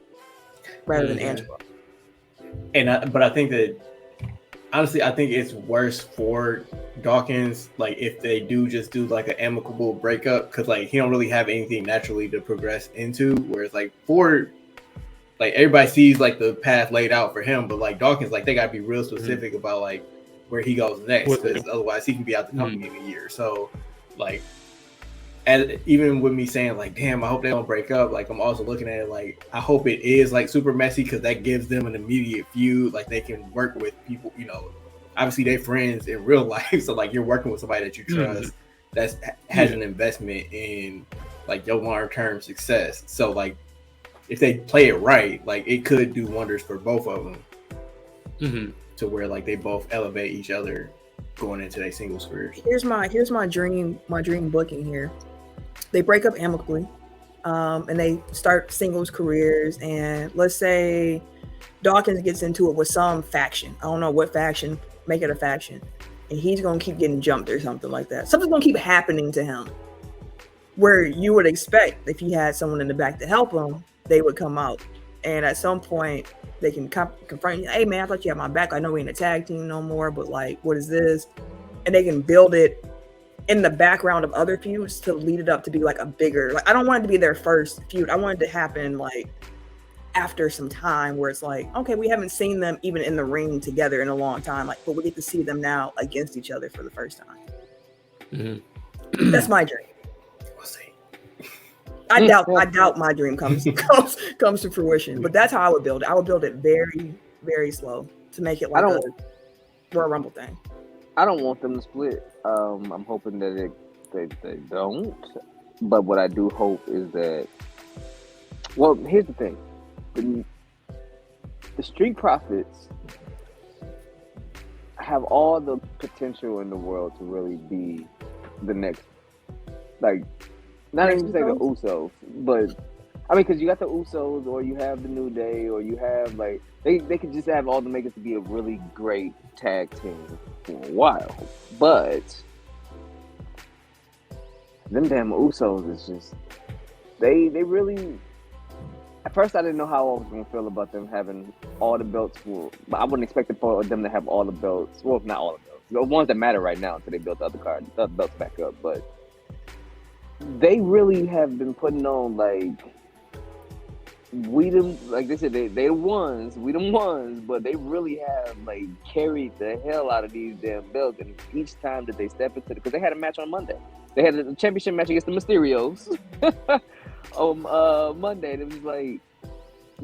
Speaker 1: rather than Angelo.
Speaker 2: But I think that honestly, I think it's worse for Dawkins, like if they do just do like an amicable breakup, because like he don't really have anything naturally to progress into. Whereas like Ford, like everybody sees like the path laid out for him, but like Dawkins, like they gotta be real specific about like where he goes next, because otherwise he can be out the company in a year. So like, and even with me saying like, damn, I hope they don't break up, like I'm also looking at it like I hope it is like super messy, because that gives them an immediate feud. Like they can work with people, you know, obviously they're friends in real life, so like you're working with somebody that you trust, that has an investment in like your long-term success. So like if they play it right, like it could do wonders for both of them, to where like they both elevate each other going into their singles careers.
Speaker 1: Here's my dream booking here. They break up amicably, and they start singles careers, and let's say Dawkins gets into it with some faction. I don't know what faction, make it a faction, and he's gonna keep getting jumped or something like that. Something's gonna keep happening to him where you would expect if he had someone in the back to help him, they would come out, and at some point they can confront you. Hey man, I thought you had my back. I know we ain't a tag team no more, but like, what is this? And they can build it in the background of other feuds to lead it up to be like a bigger, like I don't want it to be their first feud. I want it to happen like after some time where it's like, okay, we haven't seen them even in the ring together in a long time, like, but we get to see them now against each other for the first time. That's my dream.
Speaker 2: We'll see.
Speaker 1: I doubt my dream comes to fruition, but that's how I would build it. I would build it very, very slow to make it like a Royal Rumble thing.
Speaker 4: I don't want them to split. I'm hoping that they don't. But what I do hope is that, well, here's the thing. The Street Profits have all the potential in the world to really be the next, like, not even say the Usos, but I mean, because you got the Usos, or you have the New Day, or you have like they could just have all the makers to be a really great tag team for a while. But them damn Usos is just they really. At first, I didn't know how I was going to feel about them having all the belts. But I wouldn't expect for them to have all the belts. Well, not all the belts. The ones that matter right now until they built the other belts back up. But they really have been putting on, like, we them, like they said, they the ones, we them ones, but they really have, like, carried the hell out of these damn belts. And each time that they step into because they had a match on Monday. They had a championship match against the Mysterios. On Monday, and it was like,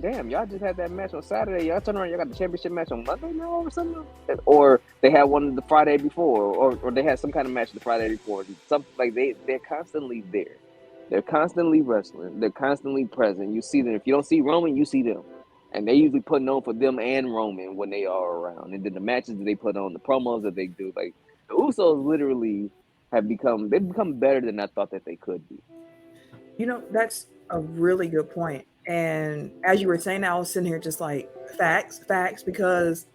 Speaker 4: damn, y'all just had that match on Saturday. Y'all turn around, y'all got the championship match on Monday now or something? Or they had one the Friday before, or they had some kind of match the Friday before. Something like they're constantly there. They're constantly wrestling. They're constantly present. You see them. If you don't see Roman, you see them. And they usually putting on for them and Roman when they are around. And then the matches that they put on, the promos that they do, like the Usos literally they've become better than I thought that they could be.
Speaker 1: You know, that's a really good point. And as you were saying, I was sitting here just like, facts, because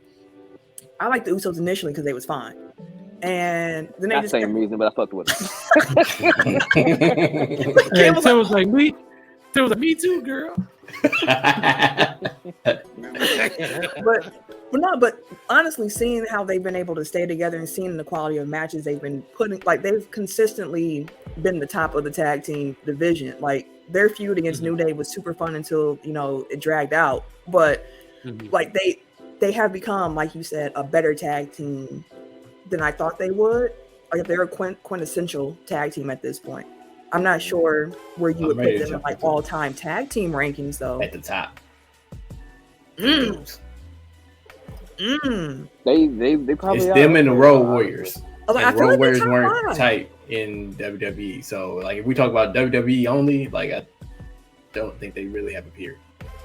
Speaker 1: I liked the Usos initially because they was fine. And then they
Speaker 4: Not the same reason, but I fucked with them.
Speaker 3: And Tim was like, me too, girl.
Speaker 1: But honestly, seeing how they've been able to stay together and seeing the quality of matches they've been putting, like they've consistently been the top of the tag team division. Like their feud against New Day was super fun until, you know, it dragged out. But like they have become, like you said, a better tag team than I thought they would. Like they're a quintessential tag team at this point. I'm not sure where you would put them in like all-time tag team rankings though.
Speaker 2: At the top.
Speaker 1: Mm. Mm.
Speaker 4: They probably
Speaker 2: It's
Speaker 4: are
Speaker 2: them and the
Speaker 4: up
Speaker 2: Road
Speaker 4: there.
Speaker 2: Warriors.
Speaker 1: I was like, I
Speaker 2: And
Speaker 1: feel
Speaker 2: Road
Speaker 1: like
Speaker 2: Warriors
Speaker 1: they're
Speaker 2: weren't
Speaker 1: top 5.
Speaker 2: tight in WWE. So, like, if we talk about WWE only, like, I don't think they really have a peer.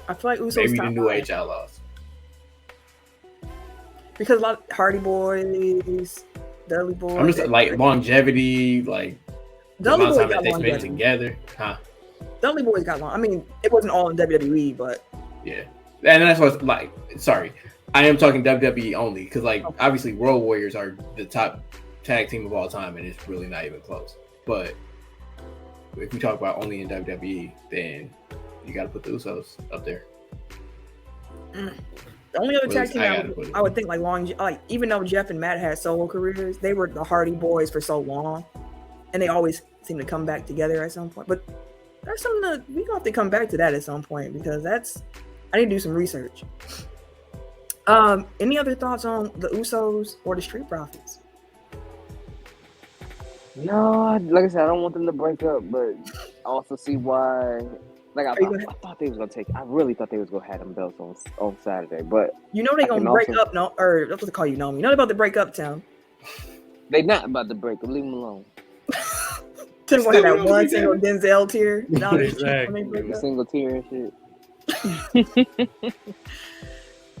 Speaker 1: I feel like Usos
Speaker 2: Maybe the
Speaker 1: top
Speaker 2: New
Speaker 1: 5.
Speaker 2: Age Outlaws.
Speaker 1: Because a lot of Hardy Boys, Dudley Boys.
Speaker 2: I'm just like longevity, like the
Speaker 1: Dudley
Speaker 2: amount of
Speaker 1: Boys
Speaker 2: time
Speaker 1: got
Speaker 2: that they spent
Speaker 1: longevity.
Speaker 2: together. Huh?
Speaker 1: Dudley Boys got long. I mean, it wasn't all in WWE, but
Speaker 2: Yeah. And that's what's like, sorry. I am talking WWE only because, like, obviously, Road Warriors are the top tag team of all time, and it's really not even close. But if we talk about only in WWE, then you got to put the Usos up there.
Speaker 1: the only other
Speaker 2: Well,
Speaker 1: tag
Speaker 2: at
Speaker 1: team
Speaker 2: least
Speaker 1: I would think like even though Jeff and Matt had solo careers, they were the Hardy Boys for so long, and they always seem to come back together at some point. But that's something that we gonna have to come back to that at some point because I need to do some research. Any other thoughts on the Usos or the Street Profits?
Speaker 4: No, like I said, I don't want them to break up, but I also see why. Like I thought they was gonna take. I really thought they was gonna have them belts on Saturday, but
Speaker 1: you know they gonna break up. No, or I'm supposed to call you Nomi. You know about the break up, Tim.
Speaker 4: They not about to break up. Leave them alone.
Speaker 1: Tim gonna have that one single Denzel tear. No,
Speaker 3: exactly.
Speaker 4: Single tear and shit.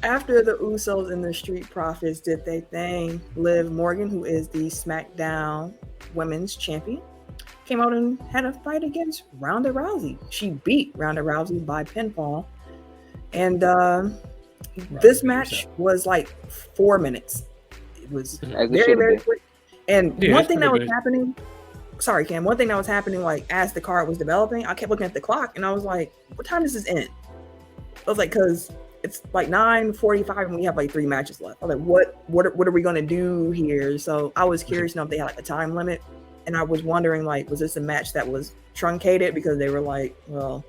Speaker 1: After the Usos and the Street Profits did their thing, Liv Morgan, who is the SmackDown Women's Champion, came out and had a fight against Ronda Rousey. She beat Ronda Rousey by pinfall. And this match was like 4 minutes. It was very, very quick. And one thing that was happening, sorry, Cam, one thing that was happening, like as the card was developing, I kept looking at the clock and I was like, what time does this end? I was like, because it's like 9:45 and we have like 3 matches left. I was like, what are we gonna do here? So I was curious to know if they had like a time limit, and I was wondering, like, was this a match that was truncated because they were like, well,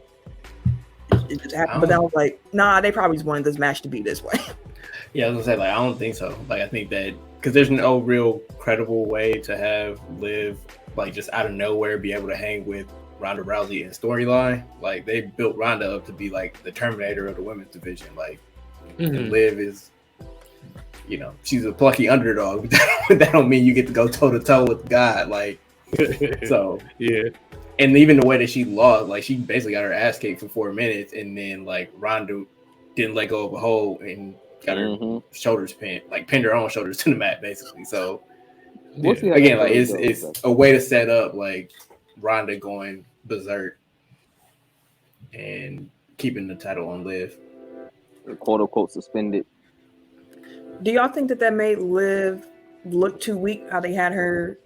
Speaker 1: it just happened. But then I was like, nah, they probably just wanted this match to be this way.
Speaker 2: Yeah, I was gonna say, like, I don't think so. Like, I think that because there's no real credible way to have Liv like just out of nowhere be able to hang with Ronda Rousey in storyline. Like, they built Ronda up to be like the Terminator of the women's division. Like, Liv is, you know, she's a plucky underdog. But that don't mean you get to go toe to toe with God. Like, so
Speaker 3: yeah.
Speaker 2: And even the way that she lost, like, she basically got her ass kicked for 4 minutes, and then like Ronda didn't let go of a hold and got her shoulders pinned her own shoulders to the mat, basically. So again, like it's a way to set up like Ronda going berserk and keeping the title on Liv,
Speaker 4: quote unquote suspended.
Speaker 1: Do y'all think that made Liv look too weak? How they had her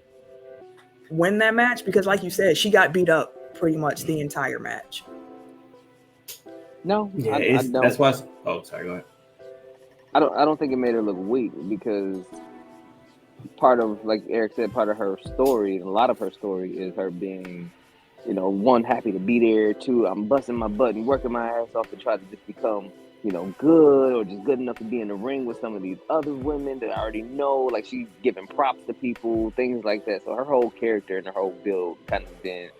Speaker 1: win that match? Because, like you said, she got beat up pretty much the entire match.
Speaker 4: No,
Speaker 2: yeah,
Speaker 4: I don't.
Speaker 2: That's why. Oh, sorry. Go ahead.
Speaker 4: I don't think it made her look weak because part of, like Eric said, part of her story, and a lot of her story is her being, you know, one, happy to be there, two, I'm busting my butt and working my ass off to try to just become, you know, good or just good enough to be in the ring with some of these other women that I already know. Like, she's giving props to people, things like that. So her whole character and her whole build kind of been,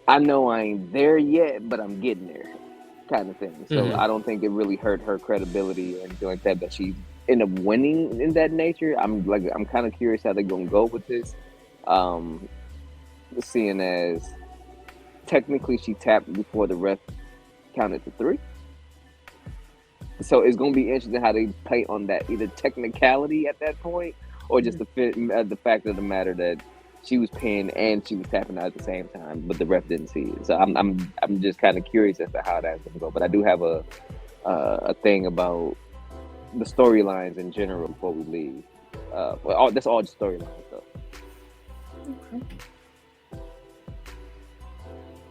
Speaker 4: I know I ain't there yet, but I'm getting there, kind of thing. So I don't think it really hurt her credibility and anything like that, but she ended up winning in that nature. I'm kind of curious how they're gonna go with this. Seeing as technically she tapped before the ref counted to 3. So it's going to be interesting how they play on that, either technicality at that point or just the fact of the matter that she was pinned and she was tapping out at the same time, but the ref didn't see it. So I'm just kind of curious as to how that's going to go. But I do have a thing about the storylines in general before we leave. That's all just storylines stuff.
Speaker 1: Okay.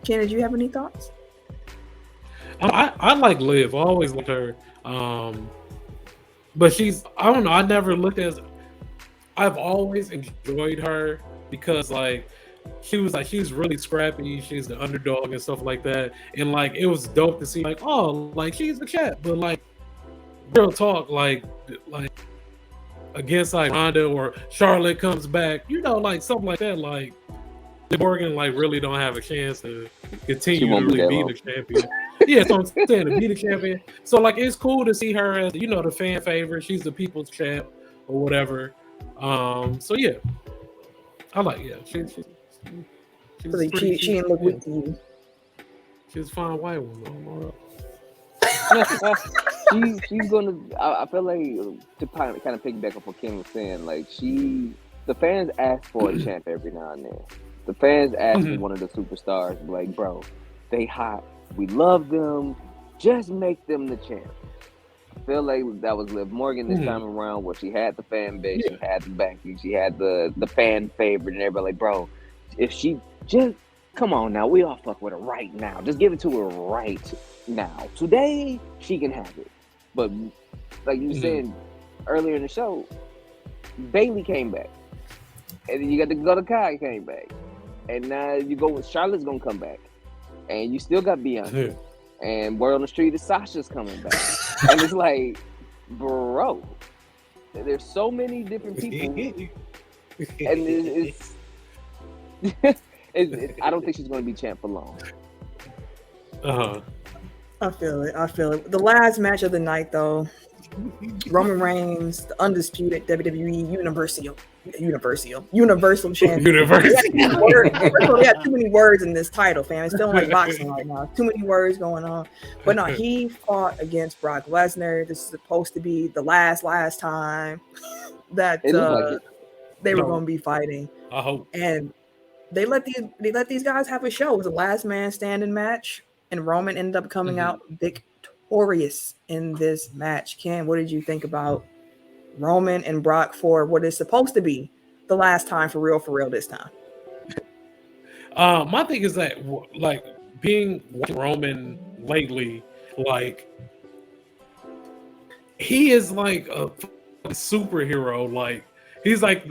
Speaker 1: Ken, did you have any thoughts?
Speaker 3: I like Liv. I always liked her. But I don't know. I never looked as. I've always enjoyed her because she was really scrappy. She's the underdog and stuff like that. And like it was dope to see she's a champ. But like real talk, like against like Ronda or Charlotte comes back, you know, like something like that, like Morgan really don't have a chance to continue to really be the champion. Yeah, so I'm saying to be the champion. So like, it's cool to see her as the fan favorite. She's the people's champ or whatever. So yeah, I like she's
Speaker 1: So she didn't look weak to you.
Speaker 3: She's a fine white woman.
Speaker 4: She's gonna. I feel like to kind of piggyback up what Kim was saying. Like the fans ask for a champ every now and then. The fans ask for one of the superstars. Like, bro, they hot. We love them. Just make them the champ. I feel like that was Liv Morgan this time around, where she had the fan base, she had the backing, she had the fan favorite, and everybody like, bro, if she just come on now, we all fuck with her right now. Just give it to her right now. Today, she can have it. But like you said earlier in the show, Bailey came back. And then you got to go to Kai came back. And now you go with Charlotte's gonna come back. And you still got Bianca. And word on the street is Sasha's coming back. And it's like, bro, there's so many different people. And I don't think she's going to be champ for long.
Speaker 1: I feel it. The last match of the night, though, Roman Reigns, the undisputed WWE Universal Champion. We got too many words in this title, fam. It's feeling like boxing right now. Too many words going on. But no, he fought against Brock Lesnar. This is supposed to be the last time that they were going to be fighting.
Speaker 3: I hope.
Speaker 1: And they let these guys have a show. It was a last man standing match, and Roman ended up coming out victorious in this match. Ken, what did you think about Roman and Brock for what is supposed to be the last time for real this time?
Speaker 3: My thing is that, like, being Roman lately, like, he is like a superhero. Like, he's like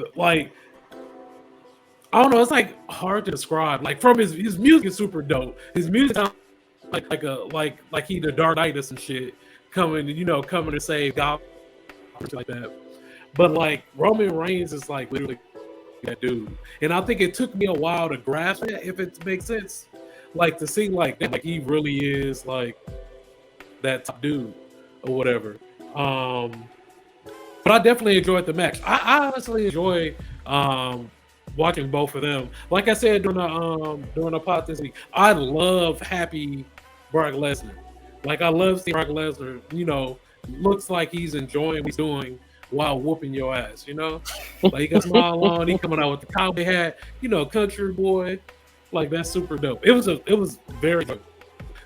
Speaker 3: I don't know. It's like hard to describe. Like, from his music is super dope. His music sounds like he the Dark Knight or some shit coming to save God, like that. But like Roman Reigns is like literally that dude, and I think it took me a while to grasp that, if it makes sense. Like, to see like he really is like that top dude or whatever. But I definitely enjoyed the match. I honestly enjoy watching both of them. Like I said during the pod this week, I love happy Brock Lesnar. Like, I love seeing Brock Lesnar, looks like he's enjoying what he's doing while whooping your ass, Like, he got smile on, he coming out with the cowboy hat, country boy. Like, that's super dope. It was very dope.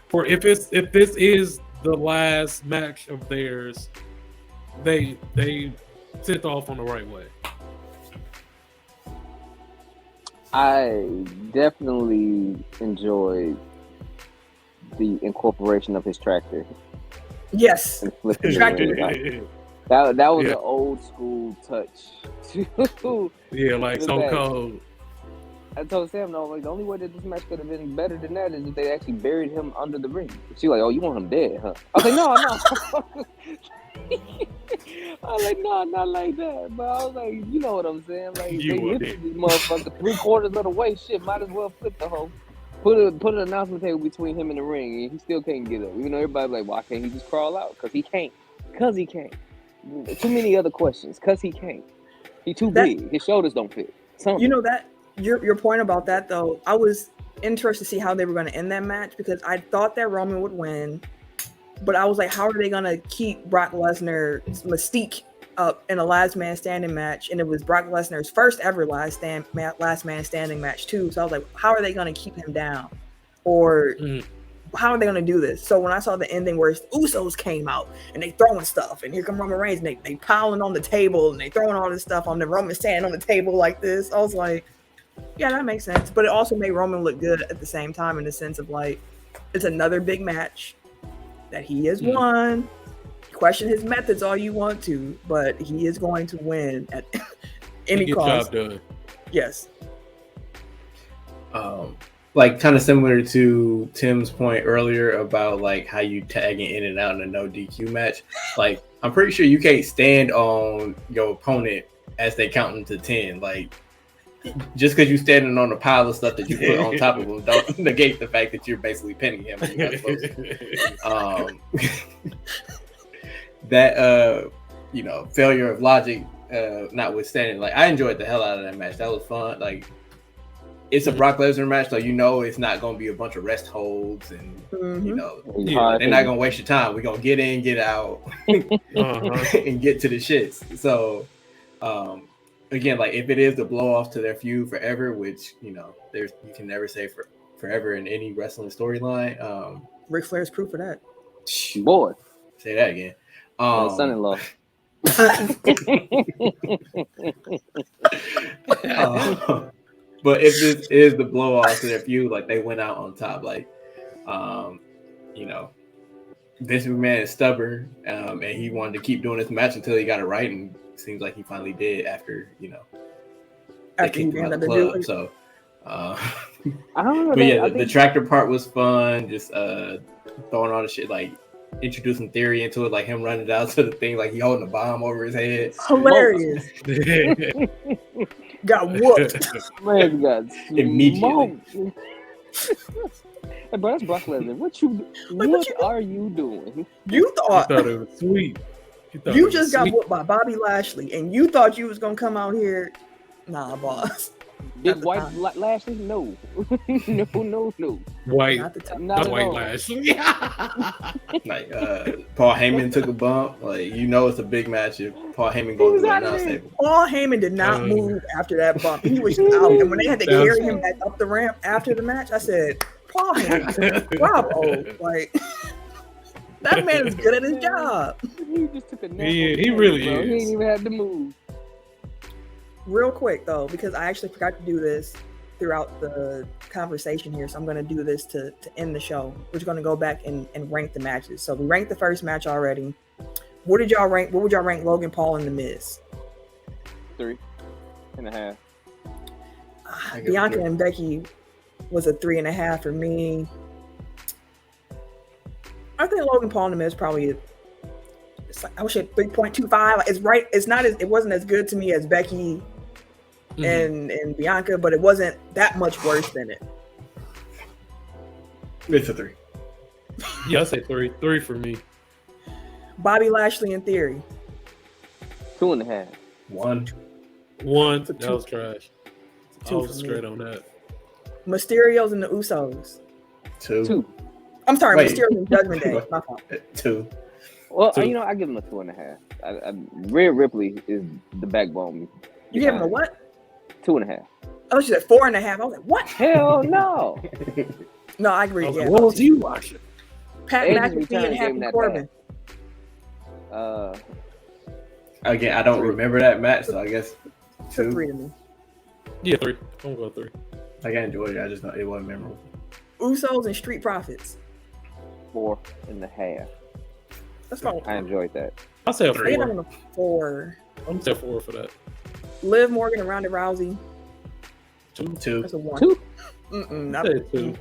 Speaker 3: For if this is the last match of theirs, they sent off on the right way.
Speaker 4: I definitely enjoyed the incorporation of his tractor.
Speaker 1: Yes.
Speaker 4: And flipping it. That was an old school touch.
Speaker 3: Like Stone Cold.
Speaker 4: I told Sam, no, like, the only way that this match could have been better than that is if they actually buried him under the ring. She was like, oh, you want him dead, huh? I was like, no. I was like, no, not like that. But I was like, you know what I'm saying? Like, they lifted this motherfucker 3/4 of the way. Shit, might as well flip the whole. Put an announcement table between him and the ring, and he still can't get up. Even though everybody's like, why can't he just crawl out? Because he can't. Too many other questions. Because he can't. He too big. His shoulders don't fit. Something.
Speaker 1: That your point about that, though, I was interested to see how they were going to end that match, because I thought that Roman would win, but I was like, how are they going to keep Brock Lesnar's mystique up in a last man standing match? And it was Brock Lesnar's first ever last man standing match too. So I was like, how are they going to keep him down? Or how are they going to do this? So when I saw the ending where the Usos came out and they throwing stuff, and here come Roman Reigns, and they piling on the table, and they throwing all this stuff on the Roman standing on the table like this, I was like, yeah, that makes sense. But it also made Roman look good at the same time, in the sense of, like, it's another big match that he has won. Question his methods all you want to, but he is going to win at any cost.
Speaker 3: Job done.
Speaker 1: Yes.
Speaker 2: Like, kind of similar to Tim's point earlier about like how you tagging in and out in a no DQ match. Like, I'm pretty sure you can't stand on your opponent as they count to 10. Like, just because you're standing on a pile of stuff that you put on top of him, don't negate the fact that you're basically pinning him. And you're not supposed to. That failure of logic notwithstanding, like I enjoyed the hell out of that match. That was fun. Like it's a Brock Lesnar match, so it's not going to be a bunch of rest holds and they're not going to waste your time. We're going to get in, get out, and get to the shits. So again, like if it is the blow off to their feud forever, which you can never say forever in any wrestling storyline.
Speaker 1: Ric Flair's proof of that.
Speaker 4: Boy,
Speaker 2: say that again.
Speaker 4: Son-in-law.
Speaker 2: But if this is the blow off to their feud, like they went out on top, like Vince McMahon is stubborn, and he wanted to keep doing this match until he got it right, and it seems like he finally did after
Speaker 1: After he ran the club.
Speaker 2: So
Speaker 4: I don't know.
Speaker 2: But yeah, the tractor part was fun. Just throwing all the shit, like introducing Theory into it, like him running down to the thing, like he holding a bomb over his head.
Speaker 1: Hilarious. Got whooped.
Speaker 4: Man, got
Speaker 2: immediately.
Speaker 4: Hey, bro, that's Brock Lesnar. What are you doing?
Speaker 1: You thought
Speaker 3: it was sweet.
Speaker 1: You just got whooped by Bobby Lashley, and you thought you was gonna come out here. Nah, boss.
Speaker 4: Big white Lashley? No. No.
Speaker 3: White.
Speaker 4: Not
Speaker 3: white Lashley.
Speaker 2: Like Paul Heyman took a bump. Like it's a big match if Paul Heyman goes to the announce table.
Speaker 1: Paul Heyman did not move after that bump. He was out, and when they had to carry him back up the ramp after the match, I said, "Paul Heyman, bravo!" Like that man is good at his job.
Speaker 4: He just took a nap.
Speaker 3: He really
Speaker 4: bro.
Speaker 3: is.
Speaker 4: He ain't even had to move.
Speaker 1: Real quick though, because I actually forgot to do this throughout the conversation here, so I'm going to do this to end the show. We're just going to go back and rank the matches. So we ranked the first match already. What would y'all rank Logan Paul and The Miz?
Speaker 4: 3.5.
Speaker 1: Bianca and Becky was a 3.5 for me. I think Logan Paul and The Miz probably. I wish it 3.25. It's right. It wasn't as good to me as Becky and Bianca, but it wasn't that much worse than it.
Speaker 2: It's a 3.
Speaker 3: Yeah, I say 3. 3 for me.
Speaker 1: Bobby Lashley in Theory.
Speaker 4: 2.5.
Speaker 2: 1.
Speaker 3: That was trash. I was straight on that.
Speaker 1: Mysterios and the Usos.
Speaker 2: 2.
Speaker 1: I'm sorry, Mysterios and Judgment Day. My fault.
Speaker 2: 2.
Speaker 4: Well, I give him a 2.5. Rhea Ripley is the backbone.
Speaker 1: You gave him a what?
Speaker 4: 2.5.
Speaker 1: Oh, she said 4.5. I was like, what?
Speaker 4: Hell no.
Speaker 1: No, I agree.
Speaker 3: Like, what was you watching?
Speaker 1: Pat McAfee and Happy Corbin.
Speaker 2: Again, I don't remember that match, so I guess 2.
Speaker 1: 3 to me.
Speaker 3: Yeah, 3. I'm going 3.
Speaker 2: Like I enjoyed it. I just know it wasn't memorable.
Speaker 1: Usos and Street Profits.
Speaker 4: 4.5.
Speaker 1: That's fine.
Speaker 4: I enjoyed that.
Speaker 3: I'll say a
Speaker 1: 4.
Speaker 3: 4. I'm say 4 for that.
Speaker 1: Liv Morgan and Ronda Rousey.
Speaker 2: 2.
Speaker 1: That's a 1.
Speaker 4: 2.
Speaker 1: Not
Speaker 3: say 2.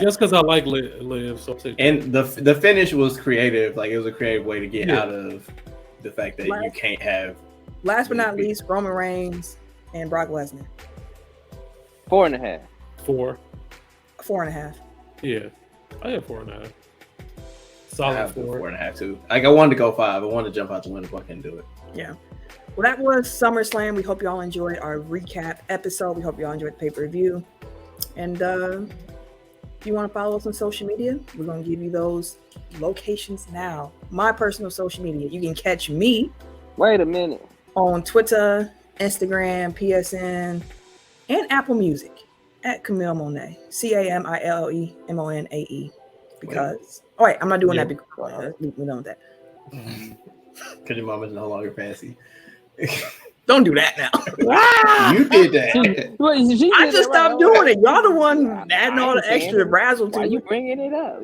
Speaker 3: Just because I like Liv, so I'll say 2.
Speaker 2: And the finish was creative. Like it was a creative way to get out of the fact that you can't have.
Speaker 1: Last but not least, Roman Reigns and Brock Lesnar.
Speaker 4: 4.5.
Speaker 3: 4.
Speaker 1: 4.5.
Speaker 3: Yeah, I have 4.5. Solid 4.
Speaker 2: 4.5 too. Like I wanted to go 5. I wanted to jump out the window, but I couldn't do it.
Speaker 1: Yeah. Well, that was SummerSlam. We hope y'all enjoyed our recap episode. We hope y'all enjoyed the pay-per-view. And if you want to follow us on social media, we're going to give you those locations now. My personal social media. You can catch me.
Speaker 4: Wait a minute.
Speaker 1: On Twitter, Instagram, PSN, and Apple Music at Camille Monet. CAMILLEMONAE. Because I'm not doing that because we know that.
Speaker 2: Because your mom is no longer fancy.
Speaker 1: Don't do that now.
Speaker 2: You did that.
Speaker 1: I just stopped doing it. Y'all the one adding all the extra razzle to
Speaker 4: Why
Speaker 1: it.
Speaker 4: you bringing it up?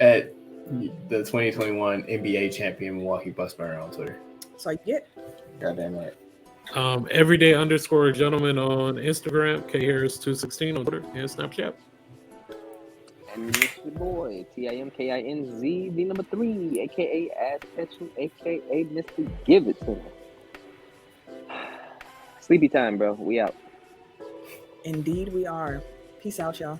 Speaker 2: At the 2021 NBA champion Milwaukee Bucks Burner on Twitter.
Speaker 1: So I get.
Speaker 2: Goddamn right.
Speaker 3: Everyday_gentleman on Instagram, K Harris 216 on Twitter and Snapchat.
Speaker 4: And it's your boy, TIMKINZ, the number 3, aka Ass Ketchum, aka Mr. Give It to Him. Sleepy time, bro. We out.
Speaker 1: Indeed, we are. Peace out, y'all.